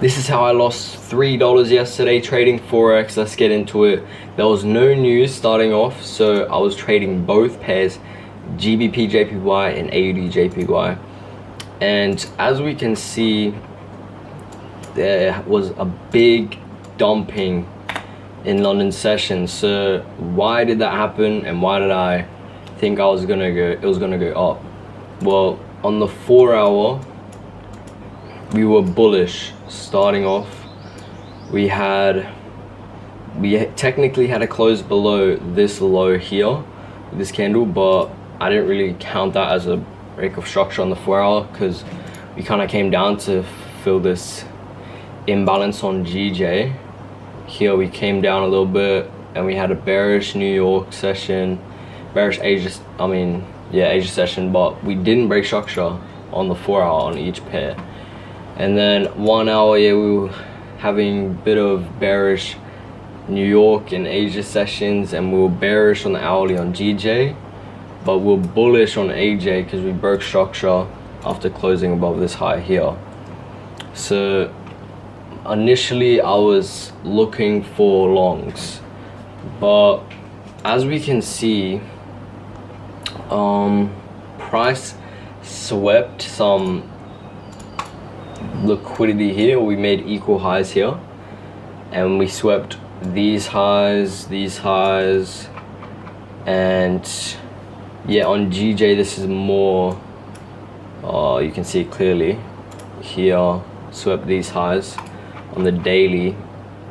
This is how I lost $3 yesterday trading Forex. Let's get into it. There was no news starting off, so I was trading both pairs, GBP JPY and AUD JPY. And as we can see, there was a big dumping in London session. So why did that happen, and why did I think it was gonna go up? Well, on the 4 hour, we were bullish starting off. We technically had a close below this low here, this candle, but I didn't really count that as a break of structure on the 4 hour because we kind of came down to fill this imbalance on GJ. Here we came down a little bit and we had a bearish New York session, bearish Asia session, but we didn't break structure on the 4 hour on each pair. And then 1 hour, yeah, we were having a bit of bearish New York and Asia sessions, and we were bearish on the hourly on GJ, but we're bullish on AJ because we broke structure after closing above this high here. So initially I was looking for longs, but as we can see, price swept some liquidity here. We made equal highs here, and we swept these highs, and yeah, on GJ this is more, you can see it clearly here, swept these highs on the daily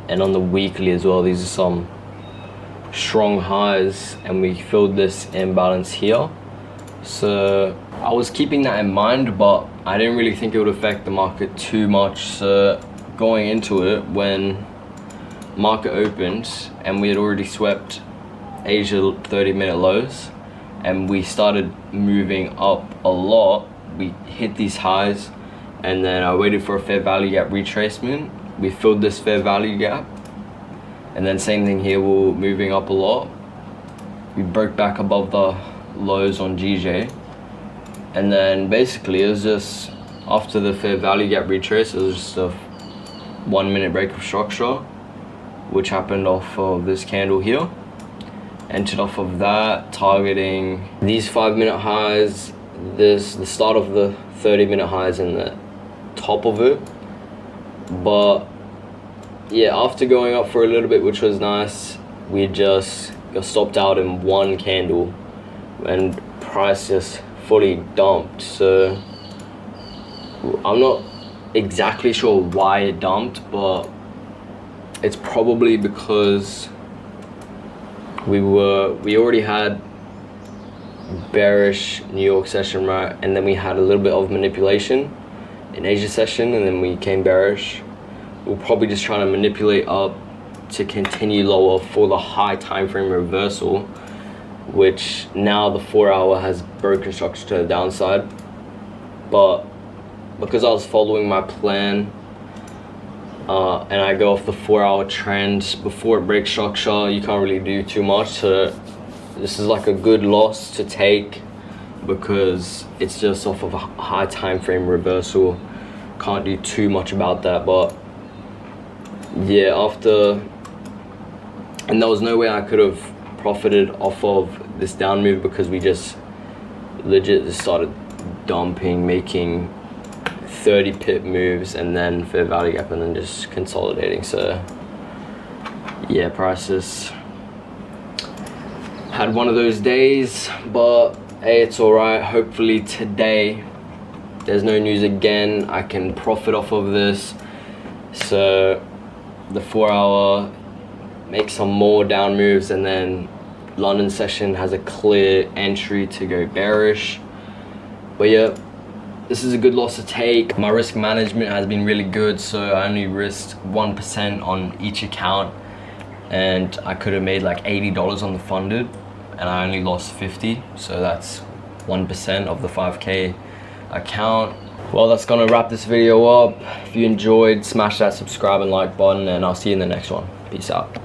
and on the weekly as well. These are some strong highs, and we filled this imbalance here. So I was keeping that in mind, but I didn't really think it would affect the market too much. So going into it, when market opened and we had already swept Asia 30-minute lows and we started moving up a lot, we hit these highs, and then I waited for a fair value gap retracement. We filled this fair value gap, and then same thing here, we're moving up a lot. We broke back above the lows on GJ, and then basically it was just after the fair value gap retrace, it was just a 1 minute break of structure, which happened off of this candle here. Entered off of that, targeting these 5-minute highs, the start of the 30-minute highs and the top of it. But yeah, after going up for a little bit, which was nice, we just got stopped out in one candle and price just fully dumped. So I'm not exactly sure why it dumped, but it's probably because we already had bearish New York session, right, and then we had a little bit of manipulation in Asia session, and then we came bearish. We're probably just trying to manipulate up to continue lower for the high time frame reversal, which now the 4 hour has broken structure to the downside. But because I was following my plan, and I go off the 4 hour trend before it breaks structure, you can't really do too much. So this is like a good loss to take because it's just off of a high time frame reversal. Can't do too much about that. But yeah, and there was no way I could have profited off of this down move because we just legit just started dumping, making 30 pip moves and then fair value gap and then just consolidating. So yeah, prices had one of those days, but hey, it's all right. Hopefully today there's no news again, I can profit off of this. So the 4 hour make some more down moves, and then London session has a clear entry to go bearish. But yeah, this is a good loss to take. My risk management has been really good, so I only risked 1% on each account, and I could have made like $80 on the funded, and I only lost 50, so that's 1% of the 5K account. Well, that's gonna wrap this video up. If you enjoyed, smash that subscribe and like button, and I'll see you in the next one. Peace out.